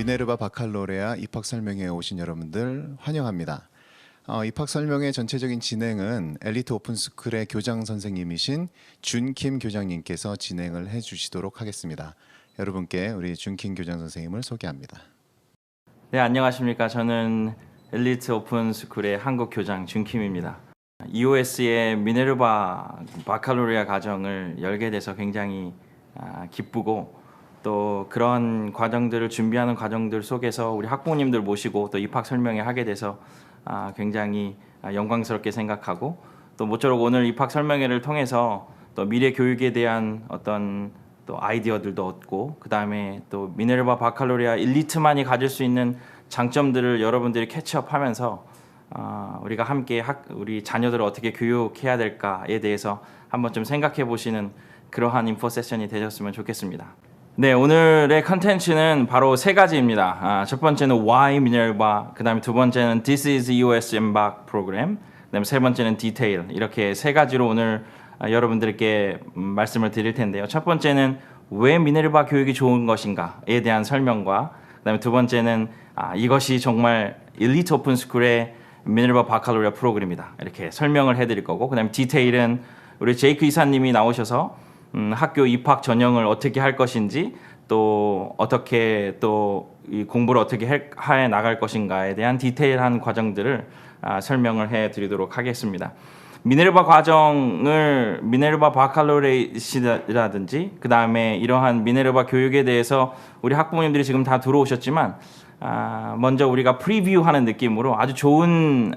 미네르바 바칼로레아 입학 설명회에 오신 여러분들 환영합니다. 입학 설명회 전체적인 진행은 엘리트 오픈스쿨의 교장 선생님이신 준킴 교장님께서 진행을 해주시도록 하겠습니다. 여러분께 우리 준킴 교장 선생님을 소개합니다. 네, 안녕하십니까. 저는 엘리트 오픈스쿨의 한국 교장 준킴입니다. EOS의 미네르바 바칼로레아 과정을 열게 돼서 굉장히 기쁘고 또 그런 과정들을 준비하는 과정들 속에서 우리 학부모님들 모시고 또 입학 설명회 하게 돼서 굉장히 영광스럽게 생각하고 또 모쪼록 오늘 입학 설명회를 통해서 또 미래 교육에 대한 어떤 또 아이디어들도 얻고 그 다음에 또 미네르바 바칼로레아 엘리트만이 가질 수 있는 장점들을 여러분들이 캐치업하면서 우리가 함께 우리 자녀들을 어떻게 교육해야 될까에 대해서 한번 좀 생각해 보시는 그러한 인포 세션이 되셨으면 좋겠습니다. 네, 오늘의 컨텐츠는 바로 세 가지입니다. 첫 번째는 Why Minerva, 그 다음에 두 번째는 This is EOS Embark Program, 그 다음에 세 번째는 Detail. 이렇게 세 가지로 오늘 여러분들께 말씀을 드릴 텐데요. 첫 번째는 왜 미네르바 교육이 좋은 것인가에 대한 설명과 그 다음에 두 번째는 이것이 정말 엘리트 오픈스쿨의 미네르바 바칼로레아 프로그램이다. 이렇게 설명을 해드릴 거고 그 다음에 디테일은 우리 제이크 이사님이 나오셔서 학교 입학 전형을 어떻게 할 것인지 또 어떻게 또 이 공부를 어떻게 해 나갈 것인가에 대한 디테일한 과정들을 설명을 해드리도록 하겠습니다. 미네르바 과정을 미네르바 바칼로레이시라든지 그 다음에 이러한 미네르바 교육에 대해서 우리 학부모님들이 지금 다 들어오셨지만 먼저 우리가 프리뷰하는 느낌으로 아주 좋은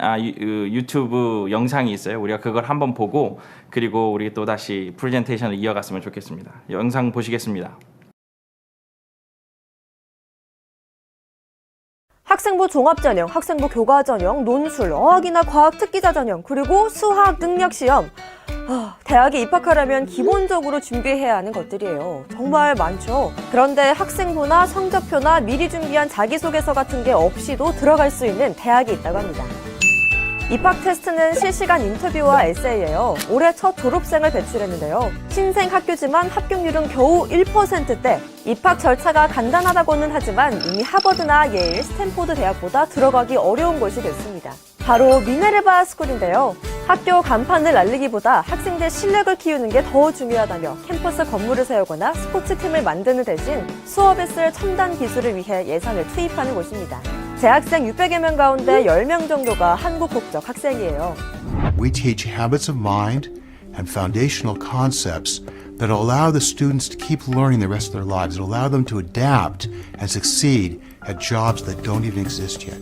유튜브 영상이 있어요. 우리가 그걸 한번 보고 그리고 우리 또 다시 프레젠테이션을 이어갔으면 좋겠습니다. 영상 보시겠습니다. 학생부 종합전형, 학생부 교과전형, 논술, 어학이나 과학 특기자 전형, 그리고 수학 능력시험. 대학에 입학하려면 기본적으로 준비해야 하는 것들이에요. 정말 많죠. 그런데 학생부나 성적표나 미리 준비한 자기소개서 같은 게 없이도 들어갈 수 있는 대학이 있다고 합니다. 입학 테스트는 실시간 인터뷰와 에세이예요. 올해 첫 졸업생을 배출했는데요. 신생 학교지만 합격률은 겨우 1%대. 입학 절차가 간단하다고는 하지만 이미 하버드나 예일, 스탠포드 대학보다 들어가기 어려운 곳이 됐습니다. 바로 미네르바 스쿨인데요. 학교 간판을 날리기보다 학생들 실력을 키우는 게 더 중요하다며 캠퍼스 건물을 세우거나 스포츠팀을 만드는 대신 수업에 쓸 첨단 기술을 위해 예산을 투입하는 곳입니다. 재학생 600여 명 가운데 10명 정도가 한국 국적 학생이에요. We teach habits of mind and foundational concepts that allow the students to keep learning the rest of their lives, that allow them to adapt and succeed at jobs that don't even exist yet.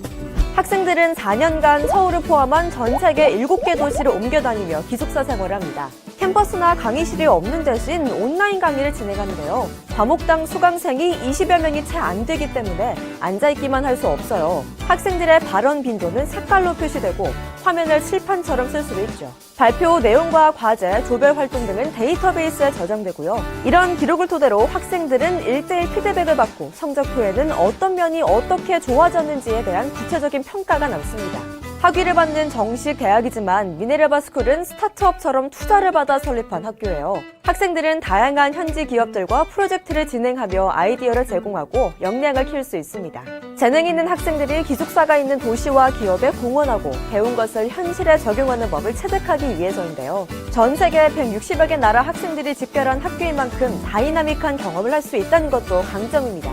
학생들은 4년간 서울을 포함한 전 세계 7개 도시를 옮겨 다니며 기숙사 생활을 합니다. 캠퍼스나 강의실이 없는 대신 온라인 강의를 진행하는데요. 과목당 수강생이 20여 명이 채 안 되기 때문에 앉아있기만 할 수 없어요. 학생들의 발언 빈도는 색깔로 표시되고 화면을 칠판처럼 쓸 수도 있죠. 발표 내용과 과제, 조별 활동 등은 데이터베이스에 저장되고요. 이런 기록을 토대로 학생들은 1:1 피드백을 받고 성적표에는 어떤 면이 어떻게 좋아졌는지에 대한 구체적인 평가가 남습니다. 학위를 받는 정식 대학이지만 미네르바 스쿨은 스타트업처럼 투자를 받아 설립한 학교예요. 학생들은 다양한 현지 기업들과 프로젝트를 진행하며 아이디어를 제공하고 역량을 키울 수 있습니다. 재능 있는 학생들이 기숙사가 있는 도시와 기업에 공헌하고 배운 것을 현실에 적용하는 법을 체득하기 위해서인데요. 전 세계 160여 개 나라 학생들이 집결한 학교인 만큼 다이나믹한 경험을 할 수 있다는 것도 강점입니다.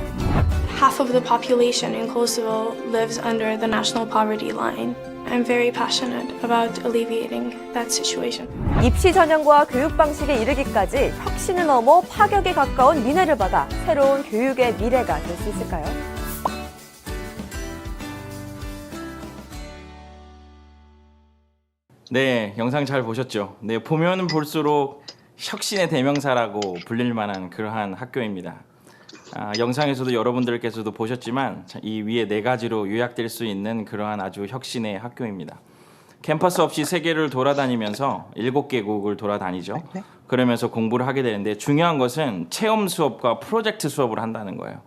Half of the population in Kosovo lives under the national poverty line. I'm very passionate about alleviating that situation. 입시 전형과 교육 방식에 이르기까지 혁신을 넘어 파격에 가까운 미네르바가 새로운 교육의 미래가 될 수 있을까요? 네, 영상 잘 보셨죠? 네, 보면 볼수록 혁신의 대명사라고 불릴 만한 그러한 학교입니다. 영상에서도 여러분들께서도 보셨지만 이 위에 네 가지로 요약될 수 있는 그러한 아주 혁신의 학교입니다. 캠퍼스 없이 세계를 돌아다니면서 7개국을 돌아다니죠. 그러면서 공부를 하게 되는데 중요한 것은 체험 수업과 프로젝트 수업을 한다는 거예요.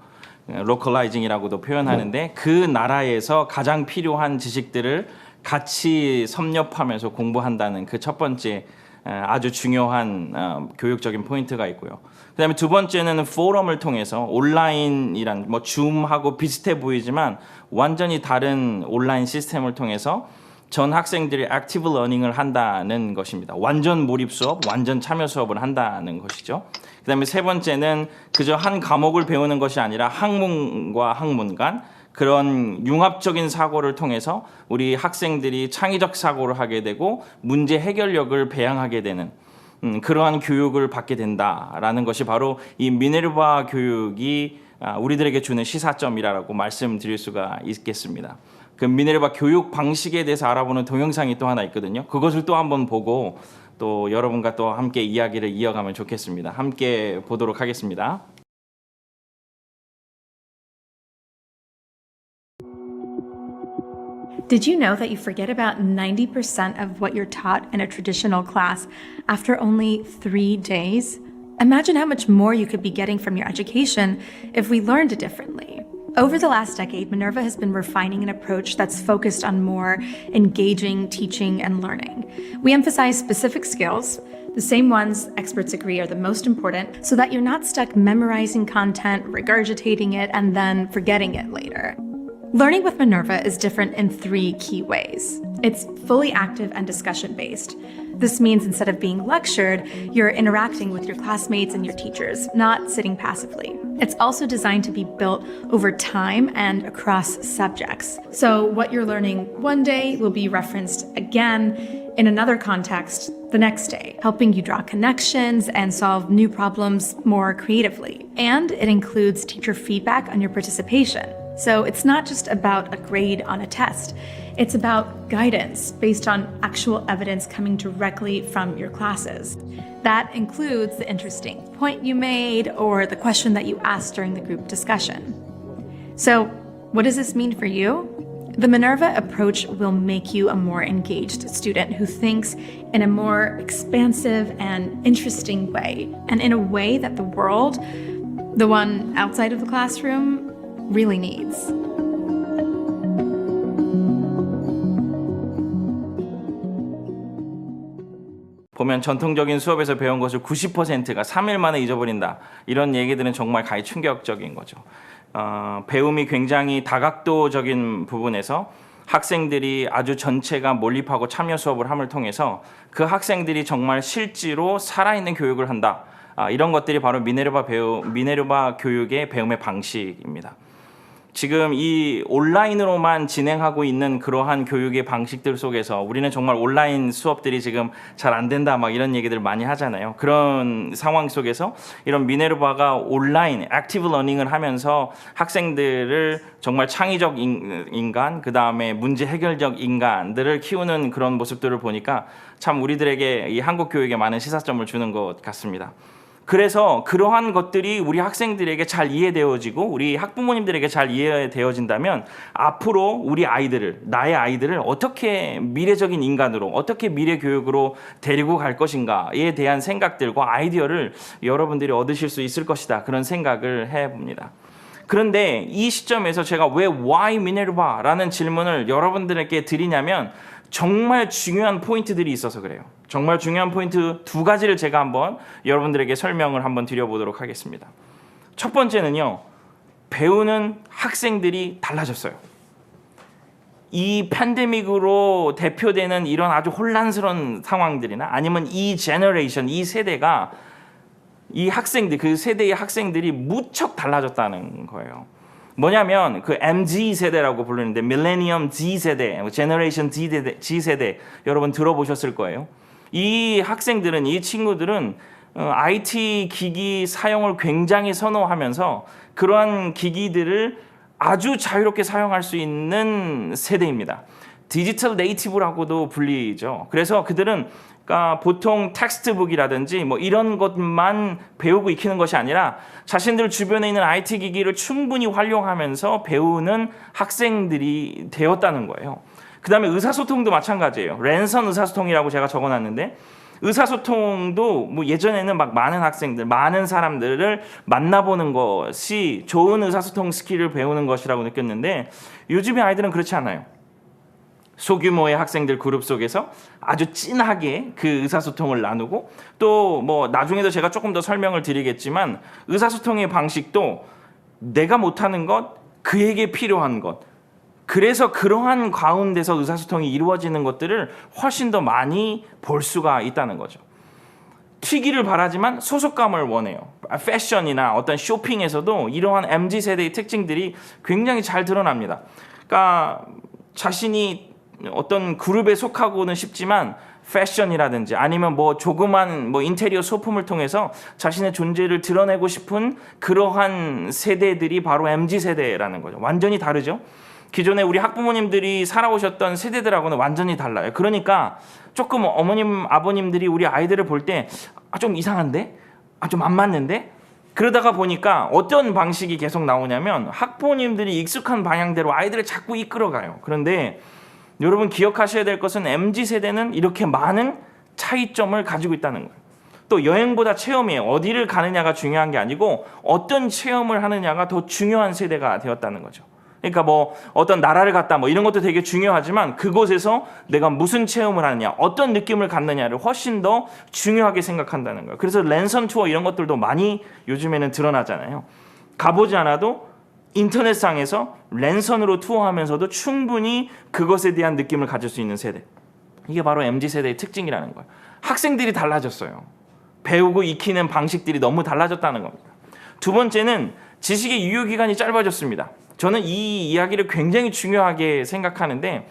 로컬라이징이라고도 표현하는데 그 나라에서 가장 필요한 지식들을 같이 섭렵하면서 공부한다는 그 첫 번째 아주 중요한 교육적인 포인트가 있고요. 그다음에 두 번째는 포럼을 통해서 온라인이란 뭐 줌하고 비슷해 보이지만 완전히 다른 온라인 시스템을 통해서 전 학생들이 액티브 러닝을 한다는 것입니다. 완전 몰입 수업, 완전 참여 수업을 한다는 것이죠. 그다음에 세 번째는 그저 한 과목을 배우는 것이 아니라 학문과 학문 간 그런 융합적인 사고를 통해서 우리 학생들이 창의적 사고를 하게 되고 문제 해결력을 배양하게 되는 그러한 교육을 받게 된다라는 것이 바로 이 미네르바 교육이 우리들에게 주는 시사점이라고 말씀드릴 수가 있겠습니다. 그 미네르바 교육 방식에 대해서 알아보는 동영상이 또 하나 있거든요. 그것을 또 한번 보고 또 여러분과 또 함께 이야기를 이어가면 좋겠습니다. 함께 보도록 하겠습니다. Did you know that you forget about 90% of what you're taught in a traditional class after only 3 days? Imagine how much more you could be getting from your education if we learned differently. Over the last decade, Minerva has been refining an approach that's focused on more engaging teaching and learning. We emphasize specific skills, the same ones experts agree are the most important, so that you're not stuck memorizing content, regurgitating it, and then forgetting it later. Learning with Minerva is different in 3 key ways. It's fully active and discussion-based. This means instead of being lectured, you're interacting with your classmates and your teachers, not sitting passively. It's also designed to be built over time and across subjects. So what you're learning one day will be referenced again in another context the next day, helping you draw connections and solve new problems more creatively. And it includes teacher feedback on your participation. So it's not just about a grade on a test. It's about guidance based on actual evidence coming directly from your classes. That includes the interesting point you made or the question that you asked during the group discussion. So what does this mean for you? The Minerva approach will make you a more engaged student who thinks in a more expansive and interesting way, and in a way that the world, the one outside of the classroom, really needs. 보면 전통적인 수업에서 배운 것을 90%가 3일 만에 잊어버린다. 이런 얘기들은 정말 가히 충격적인 거죠. 배움이 굉장히 다각도적인 부분에서 학생들이 아주 전체가 몰입하고 참여 수업을 함을 통해서 그 학생들이 정말 실제로 살아있는 교육을 한다. 이런 것들이 바로 미네르바 교육의 배움의 방식입니다. 지금 이 온라인으로만 진행하고 있는 그러한 교육의 방식들 속에서 우리는 정말 온라인 수업들이 지금 잘 안 된다 막 이런 얘기들 많이 하잖아요. 그런 상황 속에서 이런 미네르바가 온라인 액티브 러닝을 하면서 학생들을 정말 창의적 인간, 그 다음에 문제 해결적 인간들을 키우는 그런 모습들을 보니까 참 우리들에게 이 한국 교육에 많은 시사점을 주는 것 같습니다. 그래서 그러한 것들이 우리 학생들에게 잘 이해되어지고 우리 학부모님들에게 잘 이해되어진다면 앞으로 우리 아이들을, 나의 아이들을 어떻게 미래적인 인간으로, 어떻게 미래 교육으로 데리고 갈 것인가에 대한 생각들과 아이디어를 여러분들이 얻으실 수 있을 것이다. 그런 생각을 해봅니다. 그런데 이 시점에서 제가 왜 Why Minerva? 라는 질문을 여러분들에게 드리냐면 정말 중요한 포인트들이 있어서 그래요. 정말 중요한 포인트 2가지를 제가 한번 여러분들에게 설명을 한번 드려보도록 하겠습니다. 첫 번째는요, 배우는 학생들이 달라졌어요. 이 팬데믹으로 대표되는 이런 아주 혼란스러운 상황들이나 아니면 이 제너레이션, 이 세대가 이 학생들, 그 세대의 학생들이 무척 달라졌다는 거예요. 뭐냐면 그 MZ 세대라고 부르는데 밀레니엄 Z 세대, 제너레이션 Z 세대 여러분 들어보셨을 거예요. 이 학생들은, 이 친구들은 IT 기기 사용을 굉장히 선호하면서 그러한 기기들을 아주 자유롭게 사용할 수 있는 세대입니다. 디지털 네이티브라고도 불리죠. 그래서 그들은 보통 텍스트북이라든지 뭐 이런 것만 배우고 익히는 것이 아니라 자신들 주변에 있는 IT 기기를 충분히 활용하면서 배우는 학생들이 되었다는 거예요. 그 다음에 의사소통도 마찬가지예요. 랜선 의사소통이라고 제가 적어놨는데 의사소통도 뭐 예전에는 막 많은 학생들, 많은 사람들을 만나보는 것이 좋은 의사소통 스킬을 배우는 것이라고 느꼈는데 요즘의 아이들은 그렇지 않아요. 소규모의 학생들 그룹 속에서 아주 진하게 그 의사소통을 나누고 또 뭐 나중에도 제가 조금 더 설명을 드리겠지만 의사소통의 방식도 내가 못하는 것, 그에게 필요한 것, 그래서 그러한 가운데서 의사소통이 이루어지는 것들을 훨씬 더 많이 볼 수가 있다는 거죠. 튀기를 바라지만 소속감을 원해요. 패션이나 어떤 쇼핑에서도 이러한 MZ세대의 특징들이 굉장히 잘 드러납니다. 그러니까 자신이 어떤 그룹에 속하고는 싶지만 패션이라든지 아니면 뭐 조그만 뭐 인테리어 소품을 통해서 자신의 존재를 드러내고 싶은 그러한 세대들이 바로 MZ세대라는 거죠. 완전히 다르죠. 기존에 우리 학부모님들이 살아오셨던 세대들하고는 완전히 달라요. 그러니까 조금 어머님, 아버님들이 우리 아이들을 볼 때 좀 이상한데? 좀 안 맞는데? 그러다가 보니까 어떤 방식이 계속 나오냐면 학부모님들이 익숙한 방향대로 아이들을 자꾸 이끌어가요. 그런데 여러분 기억하셔야 될 것은 MZ세대는 이렇게 많은 차이점을 가지고 있다는 거예요. 또 여행보다 체험이에요. 어디를 가느냐가 중요한 게 아니고 어떤 체험을 하느냐가 더 중요한 세대가 되었다는 거죠. 그러니까 뭐 어떤 나라를 갔다 뭐 이런 것도 되게 중요하지만 그곳에서 내가 무슨 체험을 하느냐, 어떤 느낌을 갖느냐를 훨씬 더 중요하게 생각한다는 거예요. 그래서 랜선 투어 이런 것들도 많이 요즘에는 드러나잖아요. 가보지 않아도 인터넷상에서 랜선으로 투어하면서도 충분히 그것에 대한 느낌을 가질 수 있는 세대. 이게 바로 MZ세대의 특징이라는 거예요. 학생들이 달라졌어요. 배우고 익히는 방식들이 너무 달라졌다는 겁니다. 두 번째는 지식의 유효기간이 짧아졌습니다. 저는 이 이야기를 굉장히 중요하게 생각하는데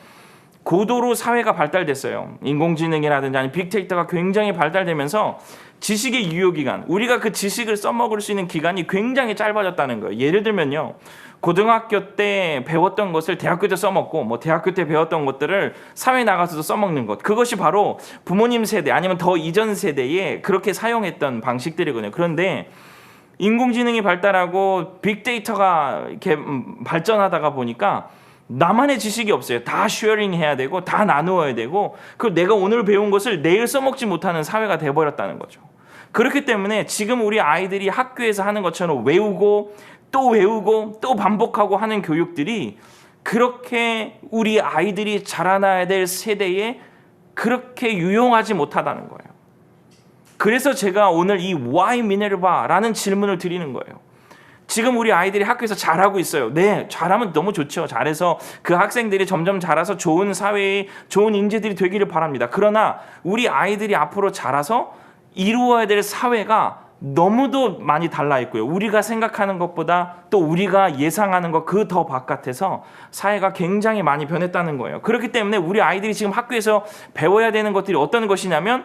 고도로 사회가 발달됐어요. 인공지능이라든지 아니면 빅데이터가 굉장히 발달되면서 지식의 유효기간, 우리가 그 지식을 써먹을 수 있는 기간이 굉장히 짧아졌다는 거예요. 예를 들면요. 고등학교 때 배웠던 것을 대학교 때 써먹고 뭐 대학교 때 배웠던 것들을 사회 나가서도 써먹는 것. 그것이 바로 부모님 세대 아니면 더 이전 세대에 그렇게 사용했던 방식들이거든요. 그런데 인공지능이 발달하고 빅데이터가 이렇게 발전하다가 보니까 나만의 지식이 없어요. 다 쉐어링 해야 되고 다 나누어야 되고 그 내가 오늘 배운 것을 내일 써먹지 못하는 사회가 돼버렸다는 거죠. 그렇기 때문에 지금 우리 아이들이 학교에서 하는 것처럼 외우고 또 반복하고 하는 교육들이 그렇게 우리 아이들이 자라나야 될 세대에 그렇게 유용하지 못하다는 거예요. 그래서 제가 오늘 이 Why Minerva라는 질문을 드리는 거예요. 지금 우리 아이들이 학교에서 잘하고 있어요. 네, 잘하면 너무 좋죠. 잘해서 그 학생들이 점점 자라서 좋은 사회에 좋은 인재들이 되기를 바랍니다. 그러나 우리 아이들이 앞으로 자라서 이루어야 될 사회가 너무도 많이 달라 있고요. 우리가 생각하는 것보다 또 우리가 예상하는 것 그 더 바깥에서 사회가 굉장히 많이 변했다는 거예요. 그렇기 때문에 우리 아이들이 지금 학교에서 배워야 되는 것들이 어떤 것이냐면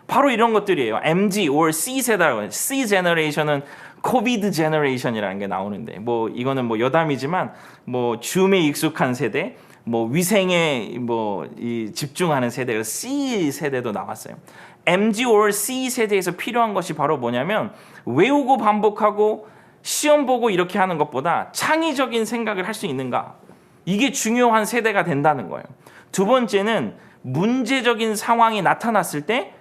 바로 이런 것들이에요. MG or C 세대라고 해요. C 제너레이션은 코비드 제너레이션이라는 게 나오는데 뭐 이거는 뭐 여담이지만 뭐 줌에 익숙한 세대, 뭐 위생에 뭐 이 집중하는 세대가 C 세대도 나왔어요. MG or C 세대에서 필요한 것이 바로 뭐냐면 외우고 반복하고 시험 보고 이렇게 하는 것보다 창의적인 생각을 할 수 있는가? 이게 중요한 세대가 된다는 거예요. 두 번째는 문제적인 상황이 나타났을 때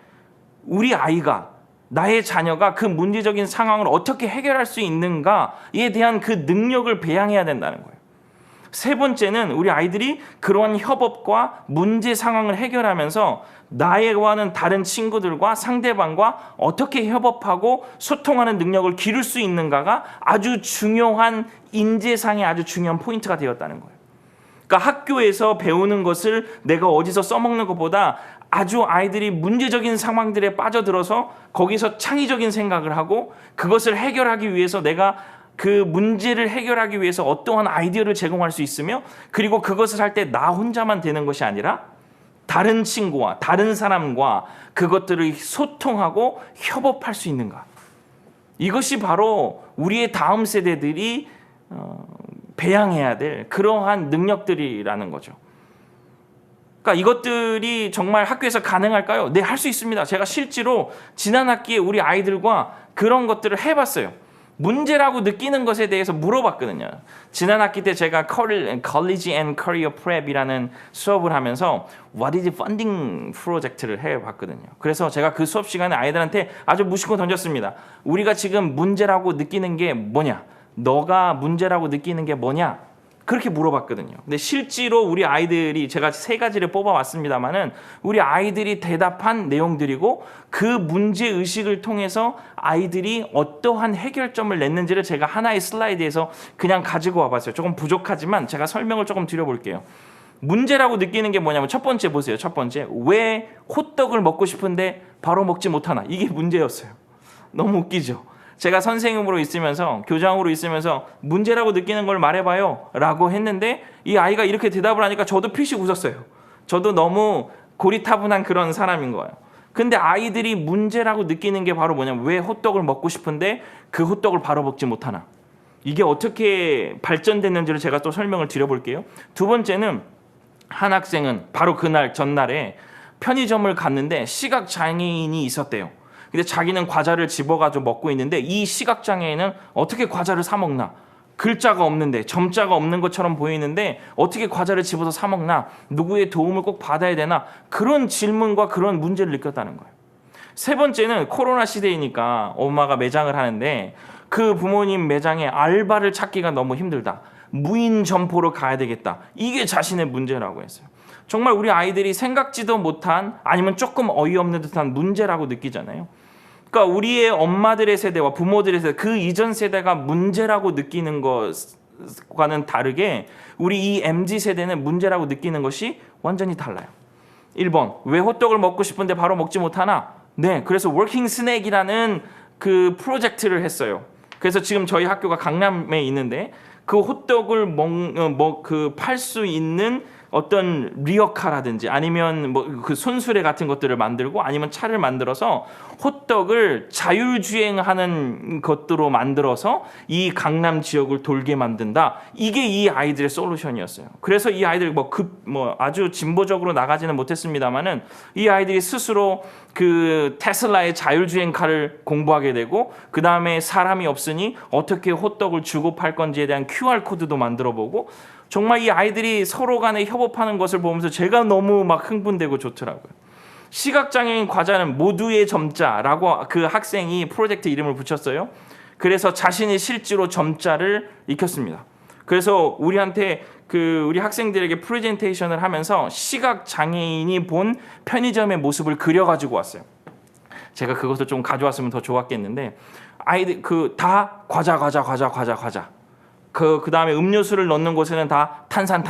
우리 아이가 나의 자녀가 그 문제적인 상황을 어떻게 해결할 수 있는가에 대한 그 능력을 배양해야 된다는 거예요. 세 번째는 우리 아이들이 그러한 협업과 문제 상황을 해결하면서 나와는 다른 친구들과 상대방과 어떻게 협업하고 소통하는 능력을 기를 수 있는가가 아주 중요한 인재상의 아주 중요한 포인트가 되었다는 거예요. 그러니까 학교에서 배우는 것을 내가 어디서 써먹는 것보다 아주 아이들이 문제적인 상황들에 빠져들어서 거기서 창의적인 생각을 하고 그것을 해결하기 위해서 내가 그 문제를 해결하기 위해서 어떠한 아이디어를 제공할 수 있으며 그리고 그것을 할 때 나 혼자만 되는 것이 아니라 다른 친구와 다른 사람과 그것들을 소통하고 협업할 수 있는가. 이것이 바로 우리의 다음 세대들이 배양해야 될 그러한 능력들이라는 거죠. 그러니까 이것들이 정말 학교에서 가능할까요? 네, 할 수 있습니다. 제가 실제로 지난 학기에 우리 아이들과 그런 것들을 해봤어요. 문제라고 느끼는 것에 대해서 물어봤거든요. 지난 학기 때 제가 College and Career Prep이라는 수업을 하면서 What is Funding 프로젝트를 해봤거든요. 그래서 제가 그 수업 시간에 아이들한테 아주 무심코 던졌습니다. 우리가 지금 문제라고 느끼는 게 뭐냐? 너가 문제라고 느끼는 게 뭐냐? 그렇게 물어봤거든요. 근데 실제로 우리 아이들이 제가 3가지를 뽑아왔습니다만은 우리 아이들이 대답한 내용들이고 그 문제 의식을 통해서 아이들이 어떠한 해결점을 냈는지를 제가 하나의 슬라이드에서 그냥 가지고 와봤어요. 조금 부족하지만 제가 설명을 조금 드려볼게요. 문제라고 느끼는 게 뭐냐면 첫 번째 보세요. 첫 번째, 왜 호떡을 먹고 싶은데 바로 먹지 못하나? 이게 문제였어요. 너무 웃기죠. 제가 선생님으로 있으면서 교장으로 있으면서 문제라고 느끼는 걸 말해봐요 라고 했는데 이 아이가 이렇게 대답을 하니까 저도 피식 웃었어요. 저도 너무 고리타분한 그런 사람인 거예요. 근데 아이들이 문제라고 느끼는 게 바로 뭐냐면 왜 호떡을 먹고 싶은데 그 호떡을 바로 먹지 못하나? 이게 어떻게 발전됐는지를 제가 또 설명을 드려볼게요. 두 번째는 한 학생은 바로 그날 전날에 편의점을 갔는데 시각장애인이 있었대요. 근데 자기는 과자를 집어가지고 먹고 있는데 이 시각장애인은 어떻게 과자를 사 먹나? 글자가 없는데 점자가 없는 것처럼 보이는데 어떻게 과자를 집어서 사 먹나? 누구의 도움을 꼭 받아야 되나? 그런 질문과 그런 문제를 느꼈다는 거예요. 세 번째는 코로나 시대이니까 엄마가 매장을 하는데 그 부모님 매장에 알바를 찾기가 너무 힘들다. 무인 점포로 가야 되겠다. 이게 자신의 문제라고 했어요. 정말 우리 아이들이 생각지도 못한 아니면 조금 어이없는 듯한 문제라고 느끼잖아요. 그러니까 우리의 엄마들의 세대와 부모들의 세대, 그 이전 세대가 문제라고 느끼는 것과는 다르게 우리 이 MZ세대는 문제라고 느끼는 것이 완전히 달라요. 1번, 왜 호떡을 먹고 싶은데 바로 먹지 못하나? 네, 그래서 워킹 스낵이라는 그 프로젝트를 했어요. 그래서 지금 저희 학교가 강남에 있는데 그 호떡을 팔 수 있는 어떤 리어카라든지 아니면 뭐 그 손수레 같은 것들을 만들고 아니면 차를 만들어서 호떡을 자율주행하는 것으로 만들어서 이 강남 지역을 돌게 만든다. 이게 이 아이들의 솔루션이었어요. 그래서 이 아이들이 아주 진보적으로 나가지는 못했습니다만은 이 아이들이 스스로 그 테슬라의 자율주행카를 공부하게 되고 그 다음에 사람이 없으니 어떻게 호떡을 주고 팔 건지에 대한 QR 코드도 만들어보고 정말 이 아이들이 서로 간에 협업하는 것을 보면서 제가 너무 막 흥분되고 좋더라고요. 시각장애인 과자는 모두의 점자라고 그 학생이 프로젝트 이름을 붙였어요. 그래서 자신이 실제로 점자를 익혔습니다. 그래서 우리한테 우리 학생들에게 프레젠테이션을 하면서 시각장애인이 본 편의점의 모습을 그려가지고 왔어요. 제가 그것을 좀 가져왔으면 더 좋았겠는데 아이들 다 과자 그 다음에 음료수를 넣는 곳에는 다 탄산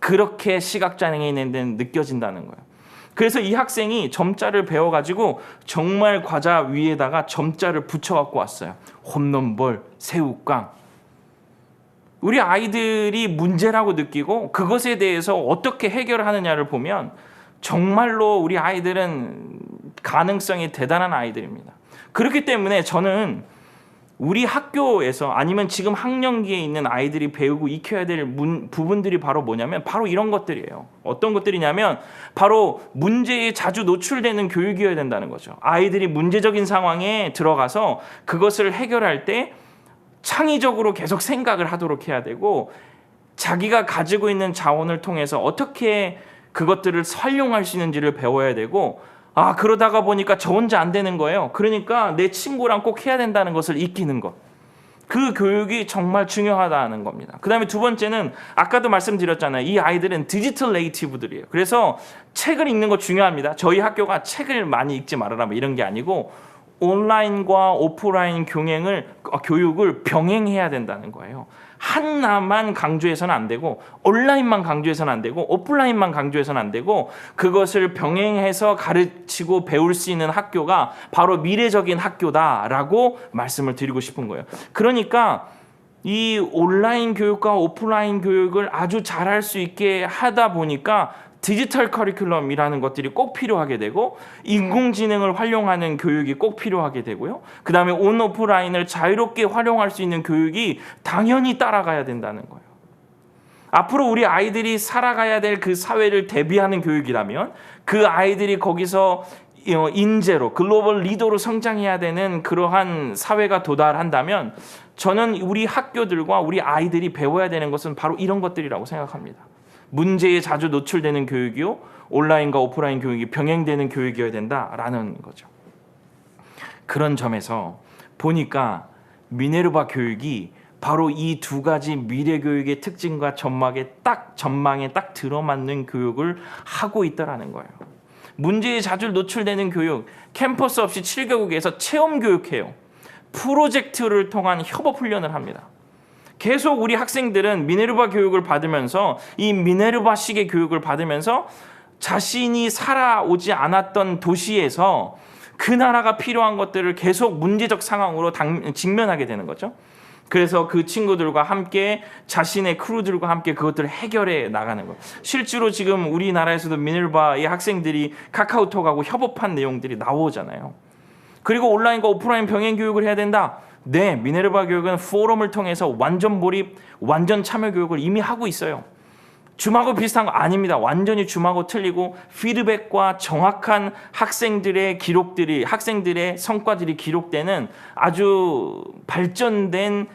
그렇게 시각장애인에는 느껴진다는 거예요. 그래서 이 학생이 점자를 배워가지고 정말 과자 위에다가 점자를 붙여갖고 왔어요. 홈런볼, 새우깡. 우리 아이들이 문제라고 느끼고 그것에 대해서 어떻게 해결하느냐를 보면 정말로 우리 아이들은 가능성이 대단한 아이들입니다. 그렇기 때문에 저는 우리 학교에서 아니면 지금 학령기에 있는 아이들이 배우고 익혀야 될 부분들이 바로 뭐냐면 바로 이런 것들이에요. 어떤 것들이냐면 바로 문제에 자주 노출되는 교육이어야 된다는 거죠. 아이들이 문제적인 상황에 들어가서 그것을 해결할 때 창의적으로 계속 생각을 하도록 해야 되고 자기가 가지고 있는 자원을 통해서 어떻게 그것들을 활용할 수 있는지를 배워야 되고 그러다가 보니까 저 혼자 안 되는 거예요. 그러니까 내 친구랑 꼭 해야 된다는 것을 익히는 것. 그 교육이 정말 중요하다는 겁니다. 그 다음에 두 번째는 아까도 말씀드렸잖아요. 이 아이들은 디지털 네이티브들이에요. 그래서 책을 읽는 거 중요합니다. 저희 학교가 책을 많이 읽지 말아라 뭐 이런 게 아니고 온라인과 오프라인 교육을 병행해야 된다는 거예요. 하나만 강조해서는 안 되고 온라인만 강조해서는 안 되고 오프라인만 강조해서는 안 되고 그것을 병행해서 가르치고 배울 수 있는 학교가 바로 미래적인 학교다라고 말씀을 드리고 싶은 거예요. 그러니까 이 온라인 교육과 오프라인 교육을 아주 잘할 수 있게 하다 보니까 디지털 커리큘럼이라는 것들이 꼭 필요하게 되고 인공지능을 활용하는 교육이 꼭 필요하게 되고요. 그 다음에 온 오프라인을 자유롭게 활용할 수 있는 교육이 당연히 따라가야 된다는 거예요. 앞으로 우리 아이들이 살아가야 될 그 사회를 대비하는 교육이라면 그 아이들이 거기서 인재로 글로벌 리더로 성장해야 되는 그러한 사회가 도달한다면 저는 우리 학교들과 우리 아이들이 배워야 되는 것은 바로 이런 것들이라고 생각합니다. 문제에 자주 노출되는 교육이요, 온라인과 오프라인 교육이 병행되는 교육이어야 된다라는 거죠. 그런 점에서 보니까 미네르바 교육이 바로 이 두 가지 미래 교육의 특징과 전망에 딱 들어맞는 교육을 하고 있다라는 거예요. 문제에 자주 노출되는 교육, 캠퍼스 없이 7개국에서 체험 교육해요. 프로젝트를 통한 협업 훈련을 합니다. 계속 우리 학생들은 미네르바 교육을 받으면서 이 미네르바식의 교육을 받으면서 자신이 살아오지 않았던 도시에서 그 나라가 필요한 것들을 계속 문제적 상황으로 직면하게 되는 거죠. 그래서 그 친구들과 함께 자신의 크루들과 함께 그것들을 해결해 나가는 거예요. 실제로 지금 우리나라에서도 미네르바의 학생들이 카카오톡하고 협업한 내용들이 나오잖아요. 그리고 온라인과 오프라인 병행 교육을 해야 된다. 네, 미네르바 교육은 포럼을 통해서 완전 몰입, 완전 참여 교육을 이미 하고 있어요. 줌하고 비슷한 거 아닙니다. 완전히 줌하고 틀리고 피드백과 정확한 학생들의 기록들이, 학생들의 성과들이 기록되는 아주 발전된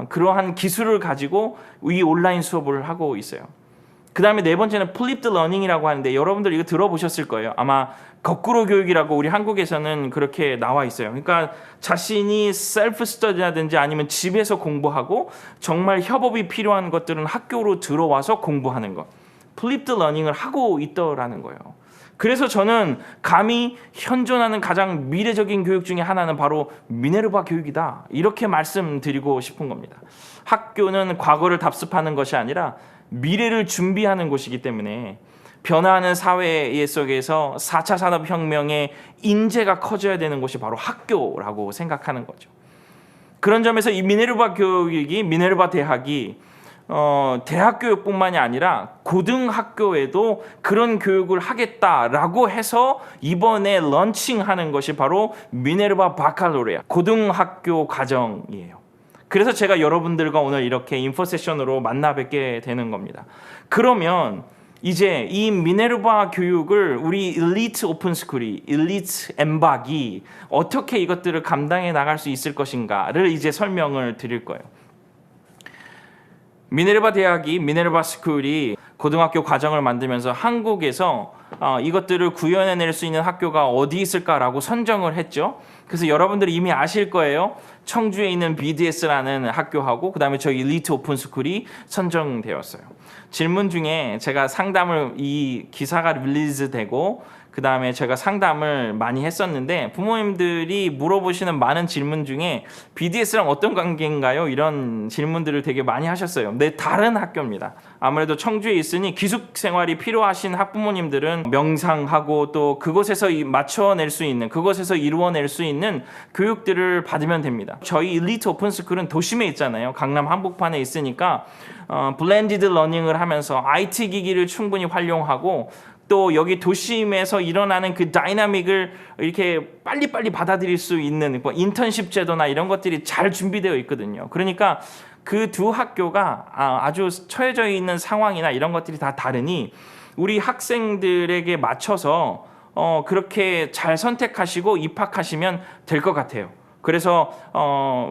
그러한 기술을 가지고 이 온라인 수업을 하고 있어요. 그 다음에 네 번째는 플립드 러닝이라고 하는데 여러분들 이거 들어보셨을 거예요. 아마 거꾸로 교육이라고 우리 한국에서는 그렇게 나와 있어요. 그러니까 자신이 셀프 스터디라든지 아니면 집에서 공부하고 정말 협업이 필요한 것들은 학교로 들어와서 공부하는 것. 플립드 러닝을 하고 있더라는 거예요. 그래서 저는 감히 현존하는 가장 미래적인 교육 중에 하나는 바로 미네르바 교육이다. 이렇게 말씀드리고 싶은 겁니다. 학교는 과거를 답습하는 것이 아니라 미래를 준비하는 곳이기 때문에 변화하는 사회 속에서 4차 산업혁명의 인재가 커져야 되는 곳이 바로 학교라고 생각하는 거죠. 그런 점에서 이 미네르바 교육이, 미네르바 대학이 대학 교육뿐만이 아니라 고등학교에도 그런 교육을 하겠다라고 해서 이번에 런칭하는 것이 바로 미네르바 바칼로레아 고등학교 과정이에요. 그래서 제가 여러분들과 오늘 이렇게 인포 세션으로 만나 뵙게 되는 겁니다. 그러면 이제 이 미네르바 교육을 우리 엘리트 오픈스쿨이, 엘리트 엠박이 어떻게 이것들을 감당해 나갈 수 있을 것인가를 이제 설명을 드릴 거예요. 미네르바 대학이, 미네르바 스쿨이 고등학교 과정을 만들면서 한국에서 이것들을 구현해낼 수 있는 학교가 어디 있을까라고 선정을 했죠. 그래서 여러분들이 이미 아실 거예요. 청주에 있는 BDS라는 학교하고 그 다음에 저희 엘리트 오픈스쿨이 선정되었어요. 질문 중에 제가 상담을, 이 기사가 릴리즈 되고 그 다음에 제가 상담을 많이 했었는데 부모님들이 물어보시는 많은 질문 중에 BDS랑 어떤 관계인가요? 이런 질문들을 되게 많이 하셨어요. 네, 다른 학교입니다. 아무래도 청주에 있으니 기숙생활이 필요하신 학부모님들은 명상하고 또 그곳에서 맞춰낼 수 있는, 그곳에서 이루어낼 수 있는 교육들을 받으면 됩니다. 저희 엘리트 오픈스쿨은 도심에 있잖아요. 강남 한복판에 있으니까 블렌디드 러닝을 하면서 IT 기기를 충분히 활용하고 또 여기 도심에서 일어나는 그 다이나믹을 이렇게 빨리빨리 받아들일 수 있는 뭐 인턴십 제도나 이런 것들이 잘 준비되어 있거든요. 그러니까 그 두 학교가 아주 처해져 있는 상황이나 이런 것들이 다 다르니 우리 학생들에게 맞춰서 그렇게 잘 선택하시고 입학하시면 될 것 같아요. 그래서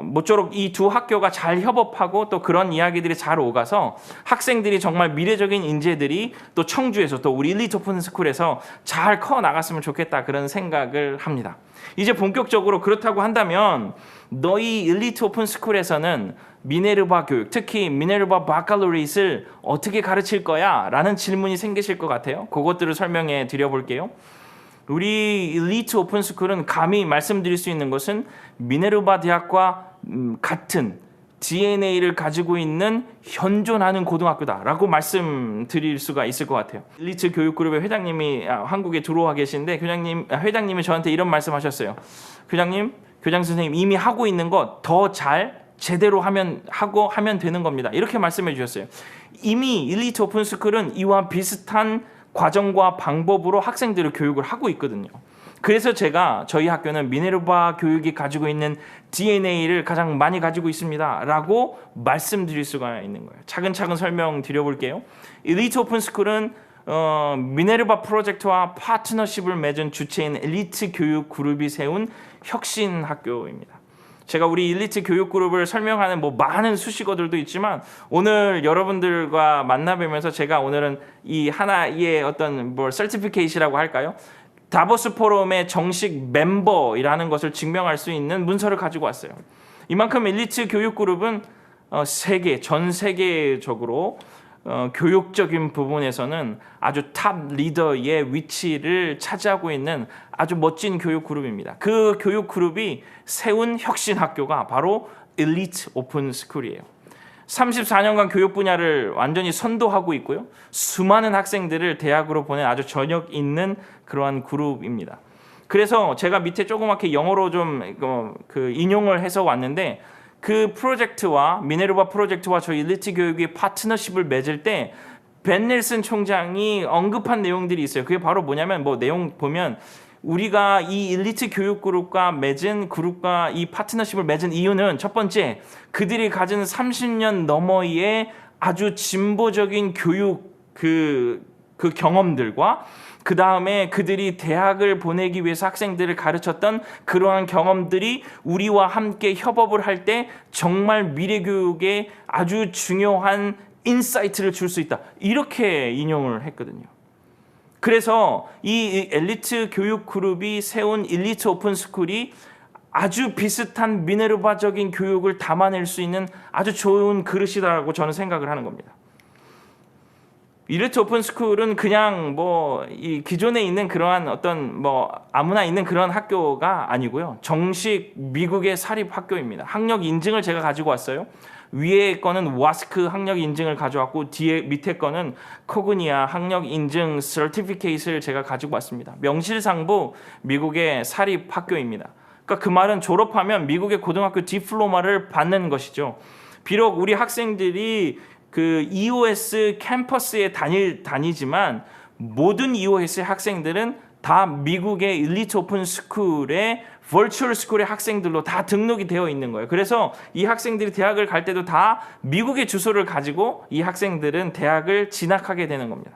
모쪼록 이 두 학교가 잘 협업하고 또 그런 이야기들이 잘 오가서 학생들이 정말 미래적인 인재들이 또 청주에서 또 우리 엘리트 오픈스쿨에서 잘 커 나갔으면 좋겠다, 그런 생각을 합니다. 이제 본격적으로 그렇다고 한다면 너희 엘리트 오픈스쿨에서는 미네르바 교육, 특히 미네르바 바칼로레이트를 어떻게 가르칠 거야? 라는 질문이 생기실 것 같아요. 그것들을 설명해 드려볼게요. 우리 엘리트 오픈스쿨은 감히 말씀드릴 수 있는 것은 미네르바 대학과 같은 DNA를 가지고 있는 현존하는 고등학교다라고 말씀드릴 수가 있을 것 같아요. 엘리트 교육그룹의 회장님이 한국에 들어와 계신데 회장님이 저한테 이런 말씀하셨어요. 교장 선생님 이미 하고 있는 것 더 잘 제대로 하면 되는 겁니다. 이렇게 말씀해 주셨어요. 이미 엘리트 오픈스쿨은 이와 비슷한 과정과 방법으로 학생들을 교육을 하고 있거든요. 그래서 저희 학교는 미네르바 교육이 가지고 있는 DNA를 가장 많이 가지고 있습니다 라고 말씀드릴 수가 있는 거예요. 차근차근 설명드려볼게요. 엘리트 오픈스쿨은 미네르바 프로젝트와 파트너십을 맺은 주체인 엘리트 교육 그룹이 세운 혁신 학교입니다. 제가 우리 엘리트 교육 그룹을 설명하는 많은 수식어들도 있지만 오늘 여러분들과 만나뵈면서 제가 오늘은 이 하나의 어떤 서티피케이트라고 할까요? 다보스 포럼의 정식 멤버이라는 것을 증명할 수 있는 문서를 가지고 왔어요. 이만큼 엘리트 교육 그룹은 전 세계적으로 교육적인 부분에서는 아주 탑 리더의 위치를 차지하고 있는 아주 멋진 교육 그룹입니다. 그 교육 그룹이 세운 혁신 학교가 바로 엘리트 오픈 스쿨이에요. 34년간 교육 분야를 완전히 선도하고 있고요. 수많은 학생들을 대학으로 보낸 아주 저력 있는 그러한 그룹입니다. 그래서 제가 밑에 조그맣게 영어로 좀 인용을 해서 왔는데 그 프로젝트와 미네르바 프로젝트와 저희 엘리트 교육이 파트너십을 맺을 때 벤 넬슨 총장이 언급한 내용들이 있어요. 그게 바로 뭐냐면 내용 보면 우리가 이 엘리트 교육 그룹과 이 파트너십을 맺은 이유는 첫 번째, 그들이 가진 30년 너머의 아주 진보적인 교육 그 경험들과 그 다음에 그들이 대학을 보내기 위해서 학생들을 가르쳤던 그러한 경험들이 우리와 함께 협업을 할 때 정말 미래 교육에 아주 중요한 인사이트를 줄 수 있다. 이렇게 인용을 했거든요. 그래서 이 엘리트 교육 그룹이 세운 엘리트 오픈 스쿨이 아주 비슷한 미네르바적인 교육을 담아낼 수 있는 아주 좋은 그릇이다라고 저는 생각을 하는 겁니다. 엘리트 오픈 스쿨은 그냥 이 기존에 있는 그러한 어떤 아무나 있는 그런 학교가 아니고요. 정식 미국의 사립 학교입니다. 학력 인증을 제가 가지고 왔어요. 위에 거는 와스크 학력 인증을 가져왔고 밑에 거는 코그니아 학력 인증 서티피케이트를 제가 가지고 왔습니다. 명실상부 미국의 사립 학교입니다. 그러니까 그 말은 졸업하면 미국의 고등학교 디플로마를 받는 것이죠. 비록 우리 학생들이 그 EOS 캠퍼스에 다니지만 모든 EOS 학생들은 다 미국의 엘리트 오픈 스쿨의 버추얼 스쿨의 학생들로 다 등록이 되어 있는 거예요. 그래서 이 학생들이 대학을 갈 때도 다 미국의 주소를 가지고 이 학생들은 대학을 진학하게 되는 겁니다.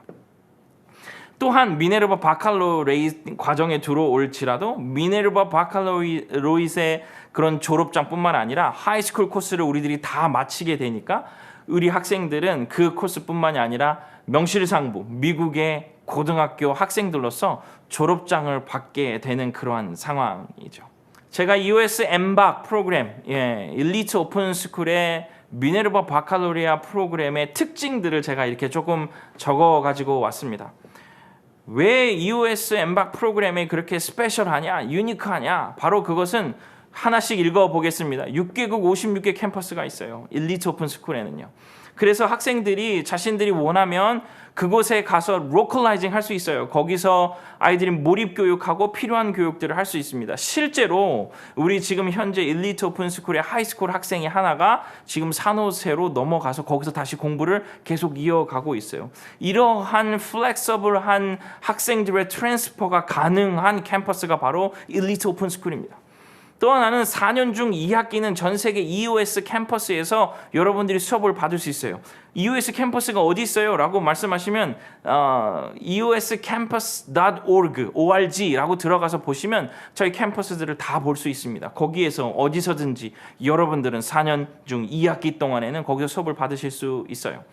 또한 미네르바 바칼로레이트 과정에 들어올지라도 미네르바 바칼로레이트의 그런 졸업장뿐만 아니라 하이스쿨 코스를 우리들이 다 마치게 되니까 우리 학생들은 그 코스뿐만이 아니라 명실상부 미국의 고등학교 학생들로서 졸업장을 받게 되는 그러한 상황이죠. 제가 EOS 엠박 프로그램, 엘리트 오픈 스쿨의 미네르바 바칼로리아 프로그램의 특징들을 제가 이렇게 조금 적어 가지고 왔습니다. 왜 EOS 엠박 프로그램이 그렇게 스페셜하냐, 유니크하냐? 바로 그것은 하나씩 읽어보겠습니다. 6개국 56개 캠퍼스가 있어요. 엘리트 오픈 스쿨에는요. 그래서 학생들이 자신들이 원하면 그곳에 가서 로컬라이징 할 수 있어요. 거기서 아이들이 몰입 교육하고 필요한 교육들을 할 수 있습니다. 실제로 우리 지금 현재 엘리트 오픈 스쿨의 하이스쿨 학생이 하나가 지금 산호세로 넘어가서 거기서 다시 공부를 계속 이어가고 있어요. 이러한 플렉서블한 학생들의 트랜스퍼가 가능한 캠퍼스가 바로 엘리트 오픈 스쿨입니다. 또 하나는 4년 중 2학기는 전 세계 EOS 캠퍼스에서 여러분들이 수업을 받을 수 있어요. EOS 캠퍼스가 어디 있어요? 라고 말씀하시면 eoscampus.org라고 들어가서 보시면 저희 캠퍼스들을 다 볼 수 있습니다. 거기에서 어디서든지 여러분들은 4년 중 2학기 동안에는 거기서 수업을 받으실 수 있어요.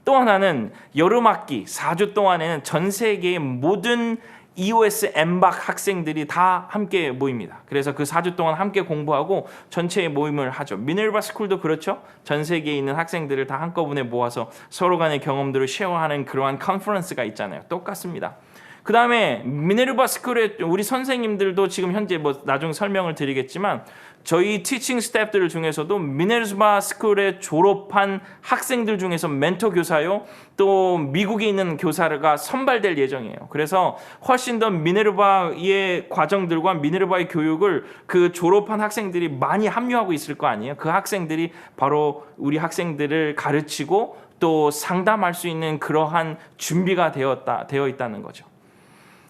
또 하나는 여름학기 4주 동안에는 전 세계의 모든 EOS 엠박 학생들이 다 함께 모입니다. 그래서 그 4주 동안 함께 공부하고 전체의 모임을 하죠. 미네르바 스쿨도 그렇죠. 전 세계에 있는 학생들을 다 한꺼번에 모아서 서로 간의 경험들을 쉐어하는 그러한 컨퍼런스가 있잖아요. 똑같습니다. 그 다음에 미네르바 스쿨의 우리 선생님들도 지금 현재 나중에 설명을 드리겠지만 저희 티칭 스태프들 중에서도 미네르바 스쿨에 졸업한 학생들 중에서 멘토 교사요 또 미국에 있는 교사가 선발될 예정이에요. 그래서 훨씬 더 미네르바의 과정들과 미네르바의 교육을 그 졸업한 학생들이 많이 합류하고 있을 거 아니에요. 그 학생들이 바로 우리 학생들을 가르치고 또 상담할 수 있는 그러한 준비가 되어 있다는 거죠.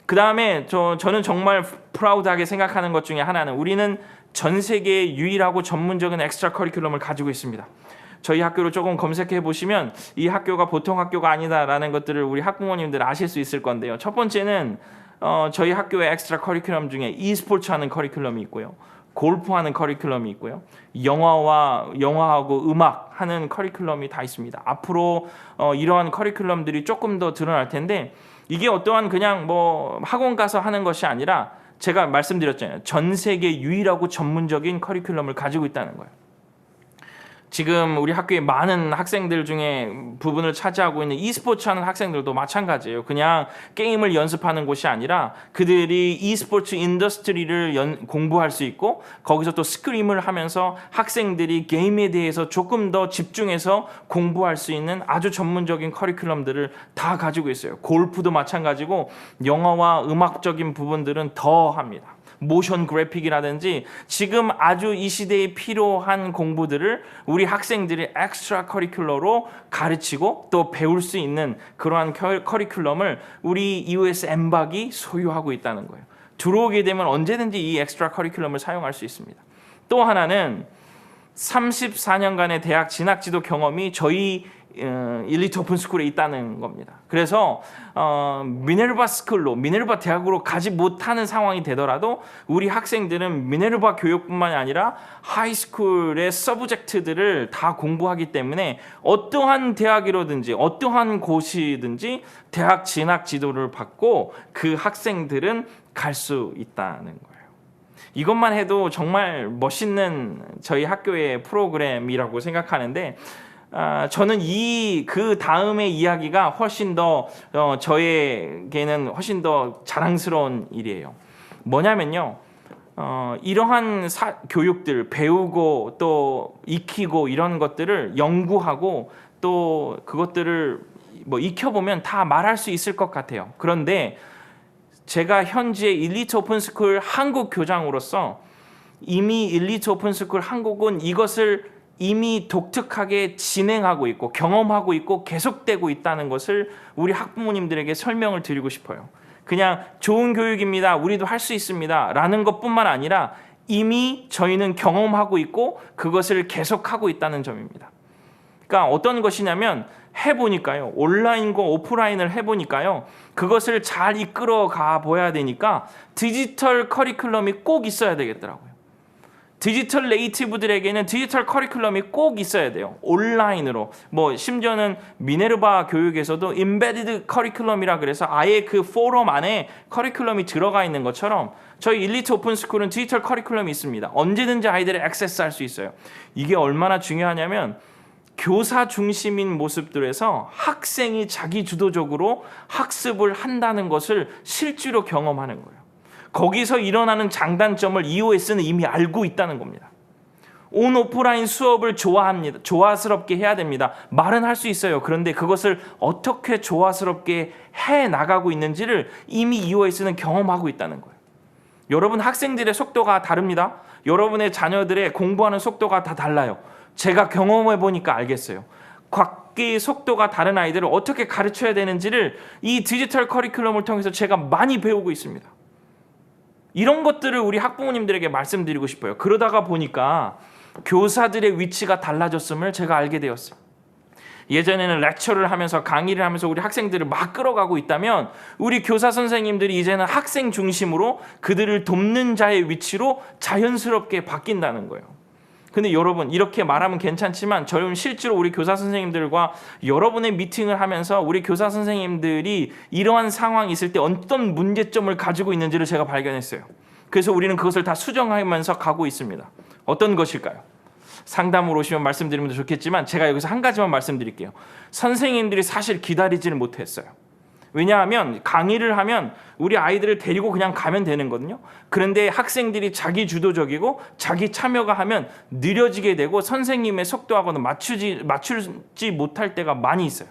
그 다음에 저는 정말 프라우드하게 생각하는 것 중에 하나는 우리는 전 세계의 유일하고 전문적인 엑스트라 커리큘럼을 가지고 있습니다. 저희 학교를 조금 검색해 보시면 이 학교가 보통 학교가 아니다라는 것들을 우리 학부모님들 아실 수 있을 건데요. 첫 번째는 저희 학교의 엑스트라 커리큘럼 중에 e스포츠 하는 커리큘럼이 있고요. 골프하는 커리큘럼이 있고요. 영화하고 음악 하는 커리큘럼이 다 있습니다. 앞으로 이러한 커리큘럼들이 조금 더 드러날 텐데 이게 어떠한 그냥 학원 가서 하는 것이 아니라 제가 말씀드렸잖아요. 전 세계 유일하고 전문적인 커리큘럼을 가지고 있다는 거예요. 지금 우리 학교에 많은 학생들 중에 부분을 차지하고 있는 e스포츠 하는 학생들도 마찬가지예요. 그냥 게임을 연습하는 곳이 아니라 그들이 e스포츠 인더스트리를 공부할 수 있고 거기서 또 스크림을 하면서 학생들이 게임에 대해서 조금 더 집중해서 공부할 수 있는 아주 전문적인 커리큘럼들을 다 가지고 있어요. 골프도 마찬가지고 영어와 음악적인 부분들은 더 합니다. 모션 그래픽이라든지 지금 아주 이 시대에 필요한 공부들을 우리 학생들이 엑스트라 커리큘러로 가르치고 또 배울 수 있는 그러한 커리큘럼을 우리 EOS 엠박이 소유하고 있다는 거예요. 들어오게 되면 언제든지 이 엑스트라 커리큘럼을 사용할 수 있습니다. 또 하나는 34년간의 대학 진학지도 경험이 저희 일리트 오픈스쿨에 있다는 겁니다. 그래서 미네르바 스쿨로, 미네르바 대학으로 가지 못하는 상황이 되더라도 우리 학생들은 미네르바 교육뿐만이 아니라 하이스쿨의 서브젝트들을 다 공부하기 때문에 어떠한 대학이라든지 어떠한 곳이든지 대학 진학 지도를 받고 그 학생들은 갈 수 있다는 거예요. 이것만 해도 정말 멋있는 저희 학교의 프로그램이라고 생각하는데 저는 그 다음의 이야기가 훨씬 더 저에게는 훨씬 더 자랑스러운 일이에요. 뭐냐면요, 이러한 교육들 배우고 또 익히고 이런 것들을 연구하고 또 그것들을 뭐 익혀보면 다 말할 수 있을 것 같아요. 그런데 제가 현재 일리트 오픈스쿨 한국 교장으로서 이미 일리트 오픈스쿨 한국은 이것을 이미 독특하게 진행하고 있고 경험하고 있고 계속되고 있다는 것을 우리 학부모님들에게 설명을 드리고 싶어요. 그냥 좋은 교육입니다. 우리도 할 수 있습니다. 라는 것뿐만 아니라 이미 저희는 경험하고 있고 그것을 계속하고 있다는 점입니다. 그러니까 어떤 것이냐면 해보니까요. 온라인과 오프라인을 해보니까요. 그것을 잘 이끌어가 보야 되니까 디지털 커리큘럼이 꼭 있어야 되겠더라고요. 디지털 네이티브들에게는 디지털 커리큘럼이 꼭 있어야 돼요. 온라인으로. 뭐 심지어는 미네르바 교육에서도 임베디드 커리큘럼이라 그래서 아예 그 포럼 안에 커리큘럼이 들어가 있는 것처럼 저희 일리트 오픈스쿨은 디지털 커리큘럼이 있습니다. 언제든지 아이들이 액세스할 수 있어요. 이게 얼마나 중요하냐면 교사 중심인 모습들에서 학생이 자기 주도적으로 학습을 한다는 것을 실제로 경험하는 거예요. 거기서 일어나는 장단점을 EOS는 이미 알고 있다는 겁니다. 온 오프라인 수업을 좋아합니다. 조화스럽게 해야 됩니다. 말은 할 수 있어요. 그런데 그것을 어떻게 조화스럽게 해 나가고 있는지를 이미 EOS는 경험하고 있다는 거예요. 여러분 학생들의 속도가 다릅니다. 여러분의 자녀들의 공부하는 속도가 다 달라요. 제가 경험해 보니까 알겠어요. 각기의 속도가 다른 아이들을 어떻게 가르쳐야 되는지를 이 디지털 커리큘럼을 통해서 제가 많이 배우고 있습니다. 이런 것들을 우리 학부모님들에게 말씀드리고 싶어요. 그러다가 보니까 교사들의 위치가 달라졌음을 제가 알게 되었어요. 예전에는 렉처를 하면서 강의를 하면서 우리 학생들을 막 끌어가고 있다면 우리 교사 선생님들이 이제는 학생 중심으로 그들을 돕는 자의 위치로 자연스럽게 바뀐다는 거예요. 근데 여러분 이렇게 말하면 괜찮지만 저는 실제로 우리 교사 선생님들과 여러분의 미팅을 하면서 우리 교사 선생님들이 이러한 상황이 있을 때 어떤 문제점을 가지고 있는지를 제가 발견했어요. 그래서 우리는 그것을 다 수정하면서 가고 있습니다. 어떤 것일까요? 상담으로 오시면 말씀드리면 좋겠지만 제가 여기서 한 가지만 말씀드릴게요. 선생님들이 사실 기다리지를 못했어요. 왜냐하면 강의를 하면 우리 아이들을 데리고 그냥 가면 되는 거거든요. 그런데 학생들이 자기 주도적이고 자기 참여가 하면 느려지게 되고 선생님의 속도하고는 맞추지 못할 때가 많이 있어요.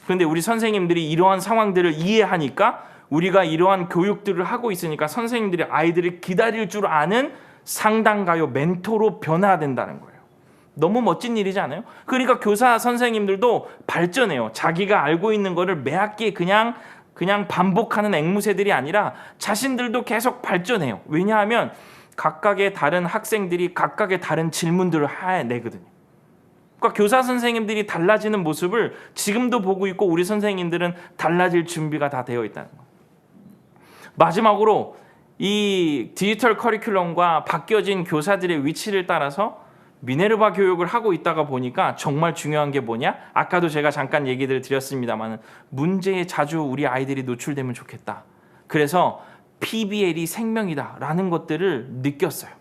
그런데 우리 선생님들이 이러한 상황들을 이해하니까 우리가 이러한 교육들을 하고 있으니까 선생님들이 아이들을 기다릴 줄 아는 상담가요 멘토로 변화된다는 거예요. 너무 멋진 일이지 않아요? 그러니까 교사 선생님들도 발전해요. 자기가 알고 있는 거를 매 학기에 그냥 반복하는 앵무새들이 아니라 자신들도 계속 발전해요. 왜냐하면 각각의 다른 학생들이 각각의 다른 질문들을 해내거든요. 그러니까 교사 선생님들이 달라지는 모습을 지금도 보고 있고 우리 선생님들은 달라질 준비가 다 되어 있다는 거예요. 마지막으로 이 디지털 커리큘럼과 바뀌어진 교사들의 위치를 따라서 미네르바 교육을 하고 있다가 보니까 정말 중요한 게 뭐냐? 아까도 제가 잠깐 얘기를 드렸습니다만 문제에 자주 우리 아이들이 노출되면 좋겠다. 그래서 PBL이 생명이다 라는 것들을 느꼈어요.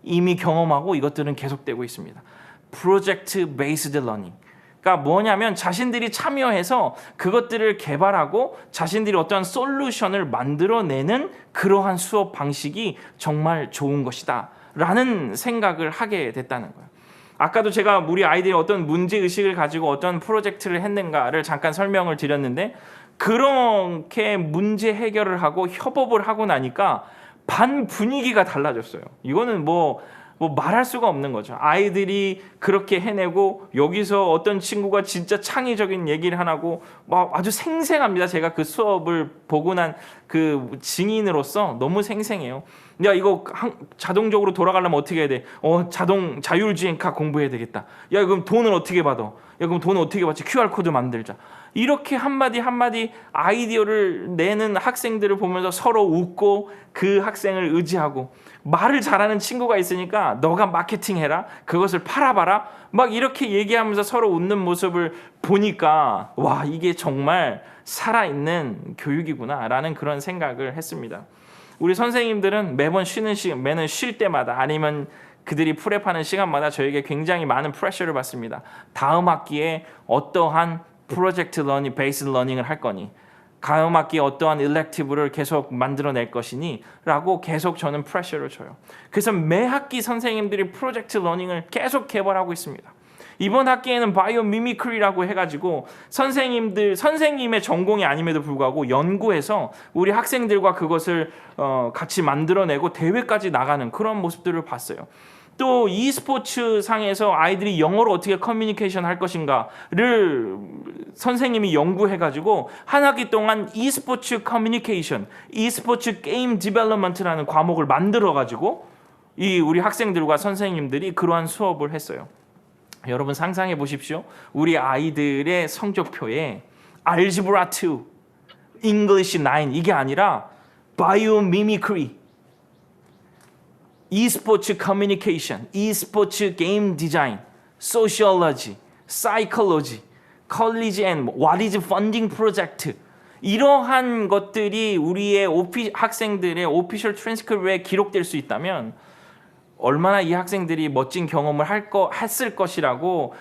이미 경험하고 이것들은 계속되고 있습니다. 프로젝트 베이스드 러닝. 그러니까 뭐냐면 자신들이 참여해서 그것들을 개발하고 자신들이 어떠한 솔루션을 만들어내는 그러한 수업 방식이 정말 좋은 것이다 라는 생각을 하게 됐다는 거예요. 아까도 제가 우리 아이들이 어떤 문제의식을 가지고 어떤 프로젝트를 했는가를 잠깐 설명을 드렸는데, 그렇게 문제 해결을 하고 협업을 하고 나니까 반 분위기가 달라졌어요. 이거는 뭐 말할 수가 없는 거죠. 아이들이 그렇게 해내고 여기서 어떤 친구가 진짜 창의적인 얘기를 하고 아주 생생합니다. 제가 그 수업을 보고 난 그 증인으로서 너무 생생해요. 야, 이거 자동적으로 돌아가려면 어떻게 해야 돼? 자동 자율주행카 공부해야 되겠다. 야, 그럼 돈은 어떻게 받아? 야, 그럼 돈은 어떻게 받지? QR코드 만들자. 이렇게 한마디 한마디 아이디어를 내는 학생들을 보면서 서로 웃고 그 학생을 의지하고, 말을 잘하는 친구가 있으니까 너가 마케팅해라, 그것을 팔아봐라, 막 이렇게 얘기하면서 서로 웃는 모습을 보니까 와, 이게 정말 살아있는 교육이구나라는 그런 생각을 했습니다. 우리 선생님들은 매번 매는 쉴 때마다 아니면 그들이 프랩하는 시간마다 저에게 굉장히 많은 프레셔를 받습니다. 다음 학기에 어떠한 프로젝트 러닝, 베이스 러닝을 할 거니? 다음 학기에 어떠한 일렉티브를 계속 만들어낼 것이니? 라고 계속 저는 프레셔를 줘요. 그래서 매 학기 선생님들이 프로젝트 러닝을 계속 개발하고 있습니다. 이번 학기에는 바이오 미미크리라고 해가지고 선생님의 전공이 아님에도 불구하고 연구해서 우리 학생들과 그것을 같이 만들어내고 대회까지 나가는 그런 모습들을 봤어요. 또 e스포츠 상에서 아이들이 영어로 어떻게 커뮤니케이션 할 것인가를 선생님이 연구해가지고 한 학기 동안 e스포츠 커뮤니케이션, e스포츠 게임 디벨롭먼트라는 과목을 만들어가지고 우리 학생들과 선생님들이 그러한 수업을 했어요. 여러분 상상해 보십시오. 우리 아이들의 성적표에 알지브라 2, English 9 이게 아니라 바이오 미미크리, e스포츠 커뮤니케이션, e스포츠 게임 디자인, 소시올로지, 사이콜로지, 컬리지 앤 what is funding 프로젝트, 이러한 것들이 우리의 학생들의 오피셜 트랜스크립트에 기록될 수 있다면 얼마나 이 학생들이 멋진 경험을 했을 것이라고